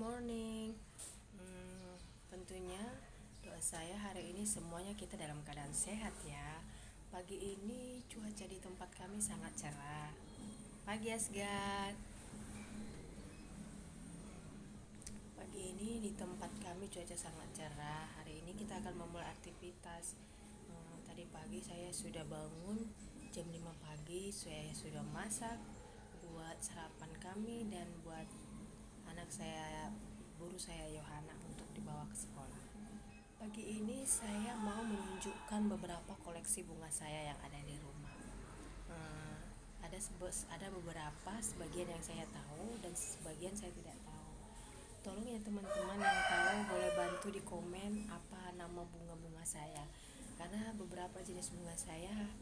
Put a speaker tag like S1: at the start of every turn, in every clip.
S1: morning. Tentunya doa saya hari ini semuanya kita dalam keadaan sehat ya. Pagi ini cuaca di tempat kami sangat cerah. Pagi Asgad. Pagi ini di tempat kami cuaca sangat cerah. Hari ini kita akan memulai aktivitas. Tadi pagi saya sudah bangun jam 5 pagi. Saya sudah masak buat sarapan kami dan buat anak saya, guru saya Yohana, untuk dibawa ke sekolah. Pagi ini saya mau menunjukkan beberapa koleksi bunga saya yang ada di rumah. Ada beberapa, sebagian yang saya tahu dan sebagian saya tidak tahu. Tolong ya teman-teman yang tahu boleh bantu di komen apa nama bunga-bunga saya, karena beberapa jenis bunga saya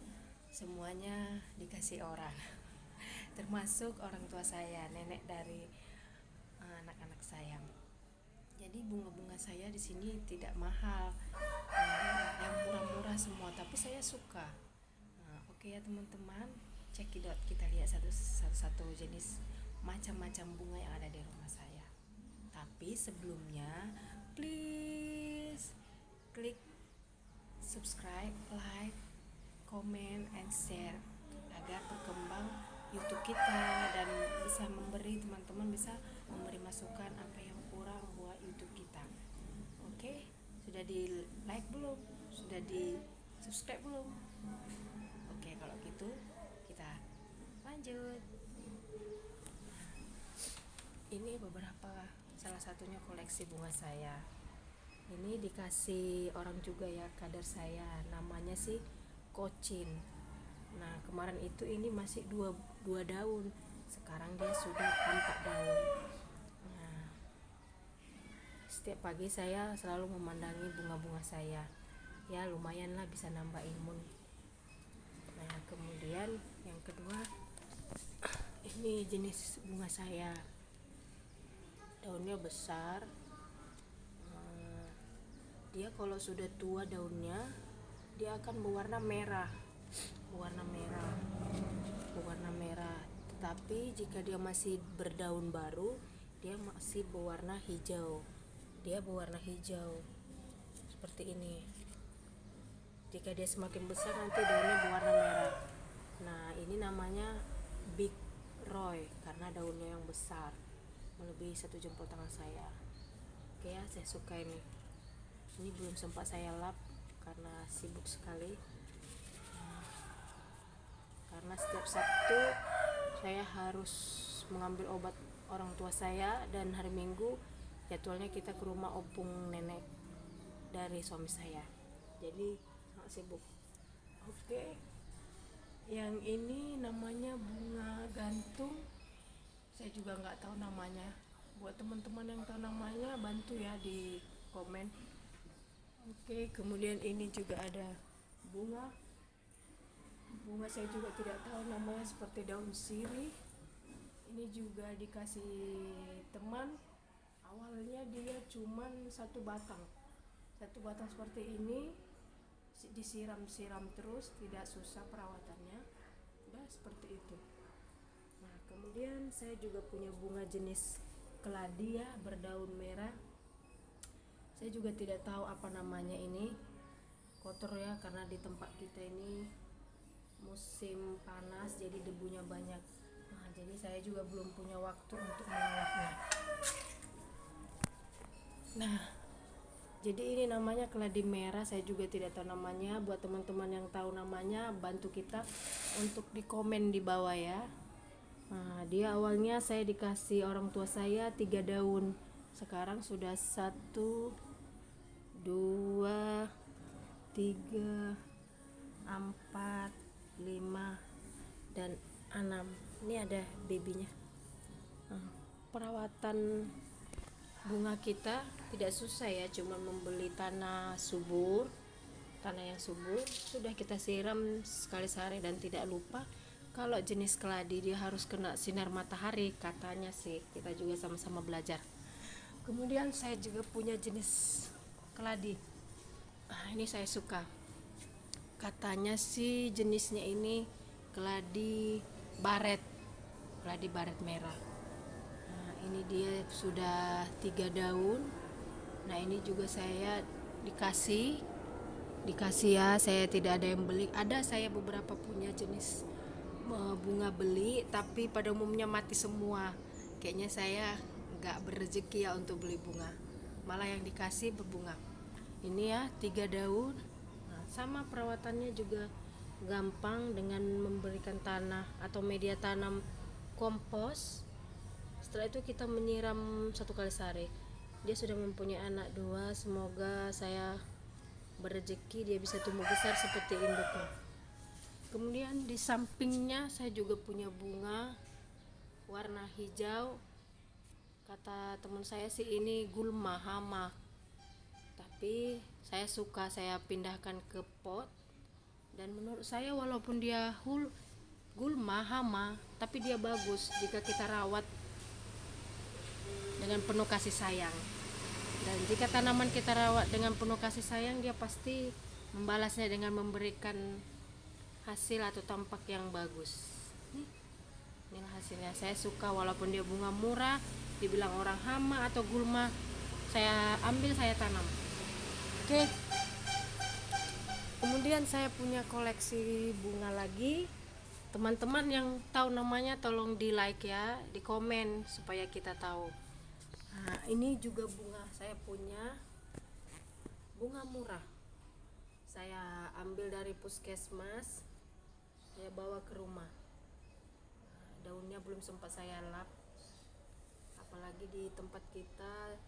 S1: semuanya dikasih orang termasuk orang tua saya, nenek dari anak-anak saya. Jadi bunga-bunga saya di sini tidak mahal, yang murah-murah semua, tapi saya suka. Oke ya teman-teman, cekidot, kita lihat satu-satu jenis macam-macam bunga yang ada di rumah saya. Tapi sebelumnya, please klik subscribe, like, comment, and share agar berkembang YouTube kita dan bisa memberi teman-teman bisa memberi masukan apa yang kurang buat YouTube kita. Oke, sudah di like belum? Sudah di subscribe belum? Oke, kalau gitu kita lanjut. Ini beberapa, salah satunya koleksi bunga saya. Ini dikasih orang juga ya, kader saya, namanya sih Kocin. Nah kemarin itu ini masih dua daun, sekarang dia sudah 4 daun. Nah, setiap pagi saya selalu memandangi bunga-bunga saya, ya lumayan lah bisa nambah imun. Nah kemudian yang kedua, ini jenis bunga saya, daunnya besar. Dia kalau sudah tua daunnya, dia akan berwarna merah. Tetapi jika dia masih berdaun baru, dia masih berwarna hijau. Seperti ini. Jika dia semakin besar, nanti daunnya berwarna merah. Nah ini namanya Big Roy karena daunnya yang besar, melebihi 1 jempol tangan saya. Oke ya, saya suka ini. Ini belum sempat saya lap karena sibuk sekali. Karena setiap Sabtu saya harus mengambil obat orang tua saya, dan hari Minggu jadwalnya kita ke rumah opung nenek dari suami saya. Jadi sangat sibuk. Oke. Yang ini namanya bunga gantung. Saya juga nggak tahu namanya. Buat teman-teman yang tahu namanya, bantu ya di komen. Oke, kemudian ini juga ada bunga saya juga tidak tahu namanya, seperti daun sirih. Ini juga dikasih teman. Awalnya dia cuman satu batang seperti ini, disiram terus, tidak susah perawatannya, udah seperti itu. Nah kemudian saya juga punya bunga jenis keladi ya, berdaun merah. Saya juga tidak tahu apa namanya, ini kotor ya, karena di tempat kita ini musim panas jadi debunya banyak. Nah jadi saya juga belum punya waktu untuk mengolahnya. Nah jadi ini namanya keladi merah, saya juga tidak tahu namanya. Buat teman-teman yang tahu namanya, bantu kita untuk di komen di bawah ya. Nah dia awalnya saya dikasih orang tua saya 3 daun, sekarang sudah 1, 2, 3, 4, 5, dan 6. Ini ada babynya. Perawatan bunga kita tidak susah ya, cuma membeli tanah yang subur, sudah kita siram sekali sehari. Dan tidak lupa, kalau jenis keladi dia harus kena sinar matahari katanya sih, kita juga sama-sama belajar. Kemudian saya juga punya jenis keladi. Ini saya suka. Katanya sih jenisnya ini keladi baret merah. Nah, Ini dia sudah 3 daun. Nah ini juga saya dikasih ya, saya tidak ada yang beli. Ada saya beberapa punya jenis bunga beli, tapi pada umumnya mati semua. Kayaknya saya nggak berrezeki ya untuk beli bunga, malah yang dikasih berbunga. Ini ya 3 daun. Nah, sama perawatannya juga gampang dengan memberikan tanah atau media tanam kompos. Setelah itu kita menyiram 1 kali sehari. Dia sudah mempunyai anak 2. Semoga saya berrezeki dia bisa tumbuh besar seperti induknya. Kemudian di sampingnya saya juga punya bunga warna hijau. Kata teman saya sih ini gulma hama, tapi saya suka, saya pindahkan ke pot. Dan menurut saya walaupun dia gulma hama, tapi dia bagus jika kita rawat dengan penuh kasih sayang. Dan jika tanaman kita rawat dengan penuh kasih sayang, dia pasti membalasnya dengan memberikan hasil atau tampak yang bagus. Inilah hasilnya. Saya suka walaupun dia bunga murah, dibilang orang hama atau gulma, saya ambil, saya tanam. Oke. Kemudian saya punya koleksi bunga lagi. Teman-teman yang tahu namanya tolong di like ya, di komen supaya kita tahu. Nah, ini juga bunga saya punya, bunga murah. Saya ambil dari puskesmas, saya bawa ke rumah. Nah, daunnya belum sempat saya lap, apalagi di tempat kita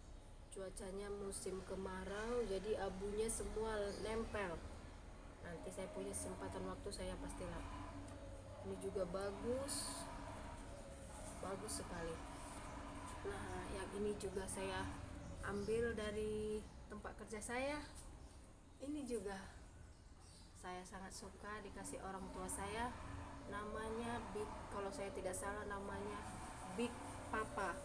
S1: cuacanya musim kemarau, jadi abunya semua nempel. Nanti saya punya kesempatan waktu saya pasti lap. Ini juga bagus sekali. Nah, yang ini juga saya ambil dari tempat kerja saya. Ini juga saya sangat suka, dikasih orang tua saya. Namanya Big, kalau saya tidak salah namanya Big Papa.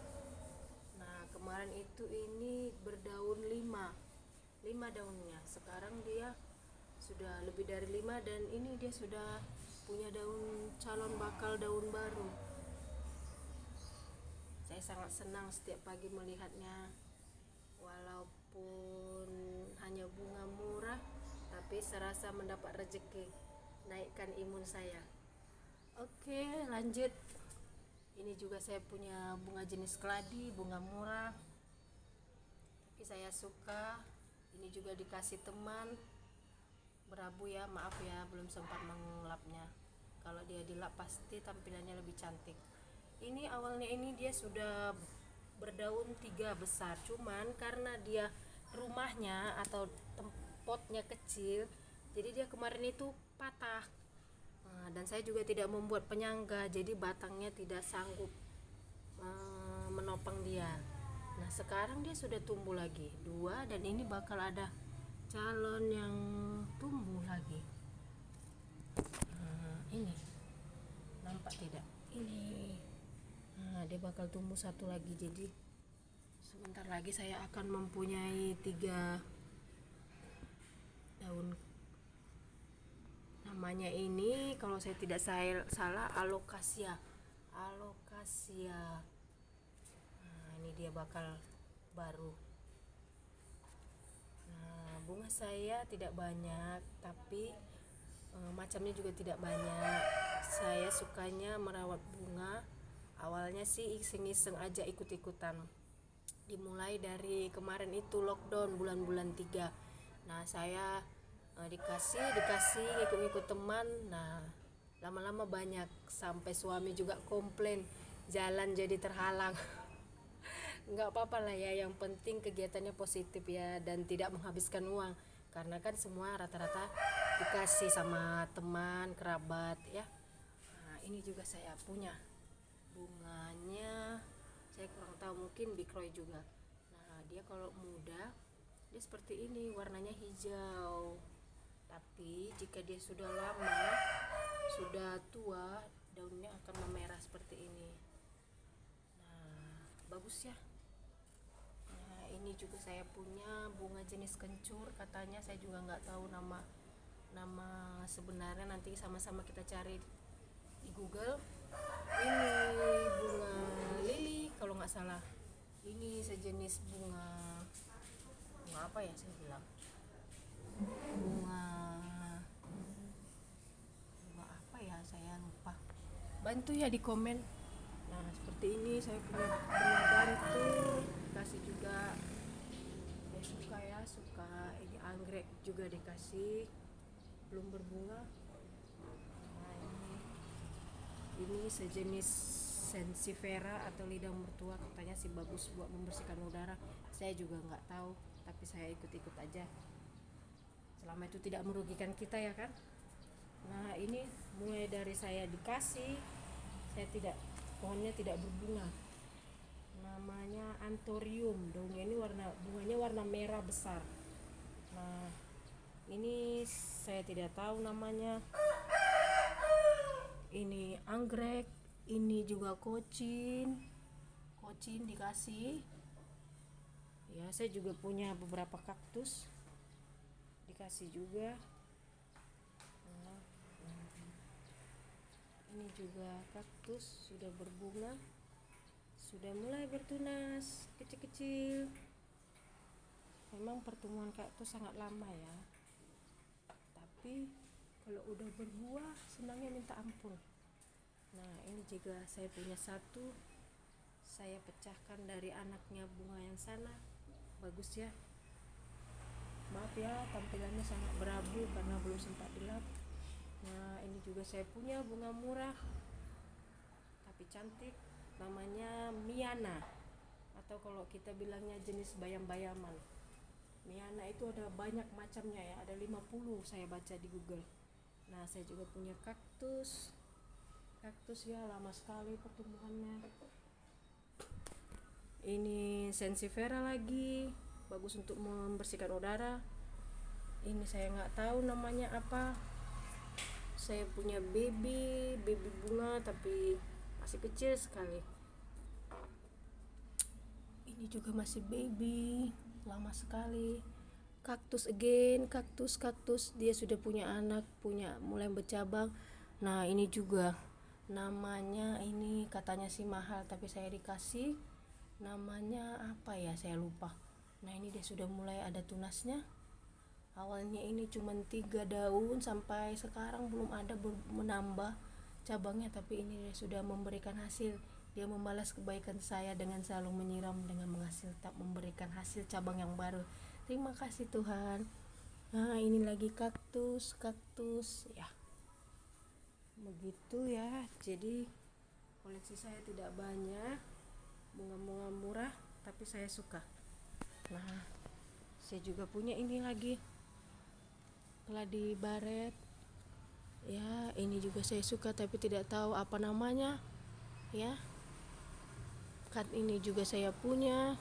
S1: Nah, kemarin itu ini berdaun 5 daunnya. Sekarang dia sudah lebih dari 5, dan ini dia sudah punya daun, calon bakal daun baru. Saya sangat senang setiap pagi melihatnya. Walaupun hanya bunga murah, tapi serasa mendapat rezeki, naikkan imun saya. Oke, lanjut. Ini juga saya punya bunga jenis keladi, bunga murah, tapi saya suka. Ini juga dikasih teman, berabu ya, maaf ya belum sempat mengelapnya. Kalau dia dilap pasti tampilannya lebih cantik. Ini awalnya ini dia sudah berdaun 3 besar, cuman karena dia rumahnya atau potnya kecil, jadi dia kemarin itu patah. Nah, dan saya juga tidak membuat penyangga, jadi batangnya tidak sanggup menopang dia. Nah, sekarang dia sudah tumbuh lagi 2, dan ini bakal ada calon yang tumbuh lagi. Ini nampak tidak? Ini dia bakal tumbuh 1 lagi. Jadi sebentar lagi saya akan mempunyai 3 daun. Namanya ini kalau saya tidak salah alokasia. Nah, ini dia bakal baru. Nah, bunga saya tidak banyak, tapi macamnya juga tidak banyak. Saya sukanya merawat bunga. Awalnya sih iseng-iseng aja, ikut-ikutan. Dimulai dari kemarin itu lockdown bulan-bulan 3. Nah, saya dikasih ikut-ikut teman. Nah, lama-lama banyak, sampai suami juga komplain jalan jadi terhalang. Nggak apa-apa lah ya, yang penting kegiatannya positif ya, dan tidak menghabiskan uang, karena kan semua rata-rata dikasih sama teman kerabat ya. Nah, ini juga saya punya bunganya, saya kurang tahu, mungkin bikroy juga. Nah, dia kalau muda dia seperti ini, warnanya hijau, tapi jika dia sudah lama, sudah tua, daunnya akan memerah seperti ini. Nah, bagus ya. Nah, ini juga saya punya bunga jenis kencur, katanya, saya juga nggak tahu nama sebenarnya, nanti sama-sama kita cari di Google. Ini bunga lili kalau nggak salah. Ini sejenis bunga, bunga apa ya saya bilang, bunga bunga apa ya, saya lupa, bantu ya di komen. Nah seperti ini saya punya bunga gantung, dikasih juga, saya suka ya, suka. Ini anggrek juga dikasih, belum berbunga. Nah ini sejenis sensifera atau lidah mertua, katanya sih bagus buat membersihkan udara. Saya juga nggak tahu, tapi saya ikut-ikut aja selama itu tidak merugikan kita ya kan. Nah ini mulai dari saya dikasih, saya tidak, pohonnya tidak berbunga, namanya anthurium, daunnya ini warna, bunganya warna merah besar. Nah ini saya tidak tahu namanya. Ini anggrek, ini juga kocin dikasih ya. Saya juga punya beberapa kaktus dikasih juga. Nah, ini juga kaktus sudah berbunga, sudah mulai bertunas kecil-kecil. Memang pertumbuhan kaktus sangat lama ya, tapi kalau udah berbuah senangnya minta ampun. Nah ini juga saya punya satu, saya pecahkan dari anaknya bunga yang sana, bagus ya. Maaf ya tampilannya sangat berabu karena belum sempat dilap. Nah ini juga saya punya bunga murah tapi cantik, namanya Miana, atau kalau kita bilangnya jenis bayam-bayaman. Miana itu ada banyak macamnya ya, ada 50 saya baca di Google. Nah saya juga punya kaktus ya, lama sekali pertumbuhannya. Ini sensifera lagi, bagus untuk membersihkan udara. Ini saya nggak tahu namanya apa. Saya punya baby bunga tapi masih kecil sekali. Ini juga masih baby, lama sekali. Kaktus again, kaktus dia sudah punya anak, punya mulai bercabang. Nah ini juga namanya, ini katanya sih mahal tapi saya dikasih, namanya apa ya saya lupa. Nah ini dia sudah mulai ada tunasnya. Awalnya ini cuma 3 daun, sampai sekarang belum ada menambah cabangnya, tapi ini dia sudah memberikan hasil. Dia membalas kebaikan saya dengan selalu menyiram, dengan memberikan hasil cabang yang baru. Terima kasih Tuhan. Nah ini lagi kaktus ya, begitu ya. Jadi koleksi saya tidak banyak, bunga-bunga murah tapi saya suka. Nah saya juga punya ini lagi, keladi baret ya, ini juga saya suka tapi tidak tahu apa namanya ya. Kan ini juga saya punya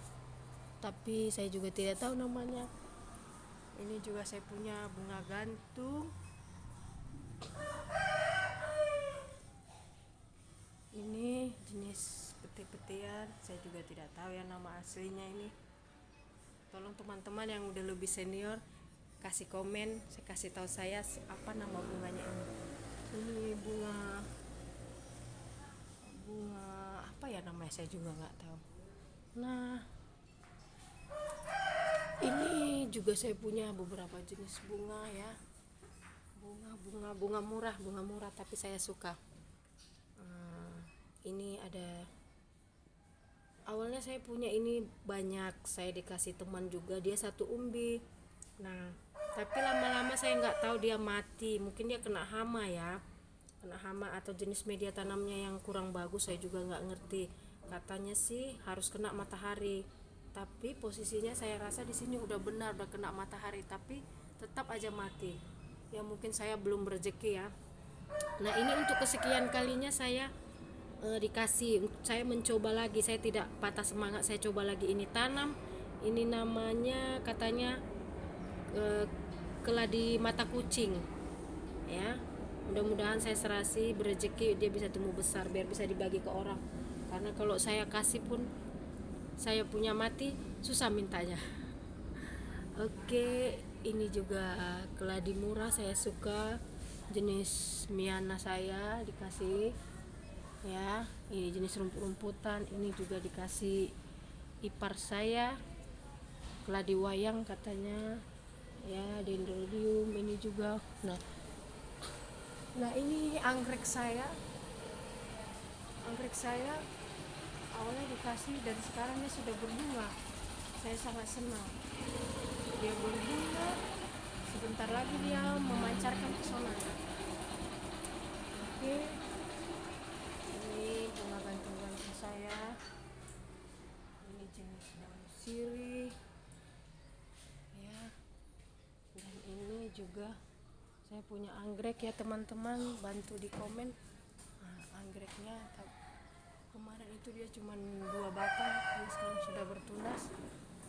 S1: tapi saya juga tidak tahu namanya. Ini juga saya punya bunga gantung. Ini jenis peti-petian, saya juga tidak tahu ya nama aslinya ini. Tolong teman-teman yang udah lebih senior kasih komen, saya kasih tahu saya apa nama bunganya ini. Ini bunga apa ya namanya, saya juga nggak tahu. Nah ini juga saya punya beberapa jenis bunga ya, bunga murah tapi saya suka. Ini ada, awalnya saya punya ini banyak, saya dikasih teman juga, dia satu umbi. Nah tapi lama-lama saya nggak tahu dia mati, mungkin dia kena hama ya, kena hama atau jenis media tanamnya yang kurang bagus, saya juga nggak ngerti. Katanya sih harus kena matahari, tapi posisinya saya rasa di sini udah benar, udah kena matahari tapi tetap aja mati. Ya mungkin saya belum rezeki ya. Nah ini untuk kesekian kalinya saya dikasih, saya mencoba lagi, saya tidak patah semangat, saya coba lagi ini tanam. Ini namanya katanya keladi mata kucing ya. Mudah-mudahan saya serasi berezeki dia bisa tumbuh besar biar bisa dibagi ke orang, karena kalau saya kasih pun saya punya mati, susah mintanya. Oke, ini juga keladi murah saya suka, jenis Miana saya dikasih ya. Ini jenis rumput-rumputan, ini juga dikasih ipar saya, keladi wayang katanya ya, dendrobium ini juga. Nah ini anggrek saya awalnya dikasih dan sekarang dia sudah berbunga. Saya sangat senang, dia berbunga, sebentar lagi dia memancarkan pesonanya. Oke, ini bunga gantung-gantung saya, ini jenis daun sirih ya. Dan ini juga saya punya anggrek ya teman-teman, bantu di komen. Anggreknya kemarin itu dia cuma 2 batang, dia sekarang sudah bertunas.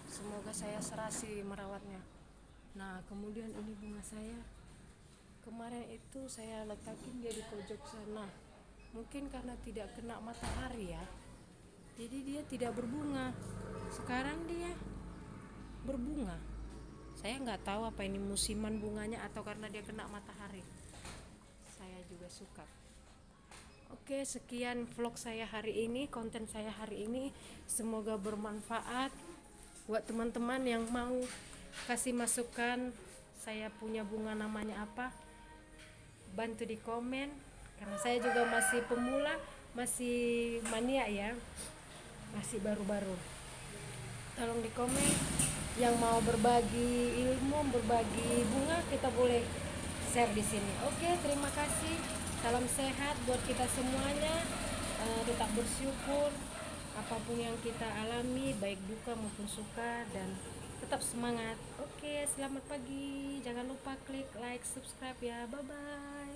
S1: Semoga saya serasi merawatnya. Nah kemudian ini bunga saya, kemarin itu saya letakin dia di pojok sana, mungkin karena tidak kena matahari ya, jadi dia tidak berbunga. Sekarang dia berbunga, saya nggak tahu apa ini musiman bunganya atau karena dia kena matahari. Saya juga suka. Oke, sekian vlog saya hari ini, konten saya hari ini. Semoga bermanfaat buat teman-teman yang mau kasih masukan saya punya bunga namanya apa, bantu di komen, karena saya juga masih pemula, masih mania ya, masih baru-baru. Tolong di komen, yang mau berbagi ilmu, berbagi bunga, kita boleh share di sini. Oke, terima kasih. Salam sehat buat kita semuanya. Tetap bersyukur apapun yang kita alami, baik duka maupun suka, dan tetap semangat. Oke, selamat pagi. Jangan lupa klik like, subscribe ya. Bye bye.